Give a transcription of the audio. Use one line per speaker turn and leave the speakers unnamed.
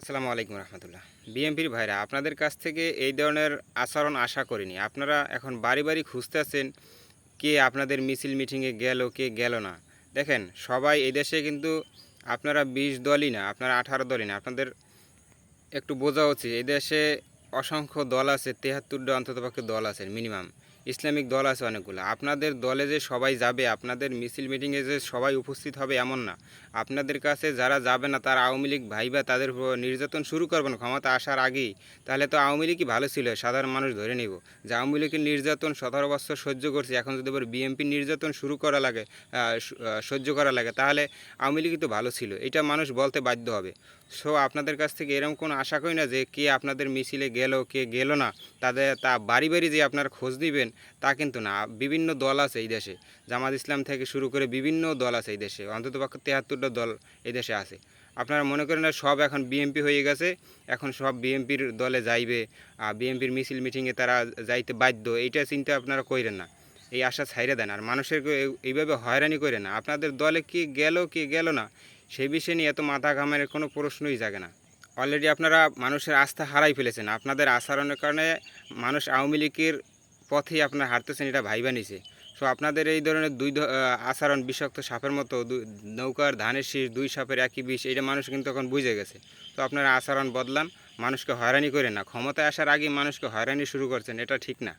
আসসালামু আলাইকুম রহমতুল্লাহ। বিএমপির ভাইরা, আপনাদের কাছ থেকে এই ধরনের আচরণ আশা করিনি। আপনারা এখন বাড়ি বাড়ি খুঁজতেছেন কে আপনাদের মিছিল মিটিংয়ে গেল, কে গেল না। দেখেন, সবাই এই দেশে কিন্তু আপনারা ২০ দলই না, আপনারা ১৮ দলই না। আপনাদের একটু বোঝা উচিত, এই দেশে অসংখ্য দল আছে, ৭৩টা অন্ততপক্ষে দল আছে মিনিমাম। ইসলামিক দল আছে অনেকগুলো। আপনাদের দলে যে সবাই যাবে, আপনাদের মিছিল মিটিংয়ে যে সবাই উপস্থিত হবে এমন না। আপনাদের কাছে যারা যাবে না তারা আওয়ামী লীগ ভাইবা তাদের উপর নির্যাতন শুরু করবেন ক্ষমতা আসার আগেই। তাহলে তো আওয়ামী লীগই ভালো ছিল, সাধারণ মানুষ ধরে নিব যে আওয়ামী লীগের নির্যাতন ১৭ বছর সহ্য করছে, এখন যদি এবার বিএনপির নির্যাতন শুরু করা লাগে, সহ্য করা লাগে, তাহলে আওয়ামী লীগই তো ভালো ছিল, এটা মানুষ বলতে বাধ্য হবে। সো আপনাদের কাছ থেকে এরকম কোনো আশা করি না যে কে আপনাদের মিছিলে গেল, কে গেল না, তা বাড়ি বাড়ি যে আপনারা খোঁজ দিবেন তা কিন্তু না। বিভিন্ন দল আছে এই দেশে, জামাত ইসলাম থেকে শুরু করে বিভিন্ন দল আছে এই দেশে, অন্ততপক্ষে ৭৩টা দল এই দেশে আছে। আপনারা মনে করেন না সব এখন বিএমপি হয়ে গেছে, এখন সব বিএমপির দলে যাইবে, বিএমপির মিছিল মিটিংয়ে তারা যাইতে বাধ্য, এইটা চিন্তা আপনারা কইরেন না। এই আশা ছাইড়ে দেন, আর মানুষের এইভাবে হয়রানি করে না। আপনাদের দলে কে গেল, কে গেল না, সেই বিষয় নিয়ে এত মাথা ঘামানোর কোনো প্রশ্নই জাগে না। অলরেডি আপনারা মানুষের আস্থা হারাই ফেলেছেন। আপনাদের আচরণের কারণে মানুষ আওয়ামী লীগের পথেই আপনারা হারতেছেন, এটা ভাইবা নিছে। সো আপনাদের এই ধরনের আচরণ বিষাক্ত সাপের মতো, নৌকার ধানের শীষ, দুই সাপের একই বিষ, এটা মানুষ কিন্তু এখন বুঝে গেছে। তো আপনারা আচরণ বদলান, মানুষকে হয়রানি করেন না। ক্ষমতায় আসার আগে মানুষকে হয়রানি শুরু করছেন, এটা ঠিক না।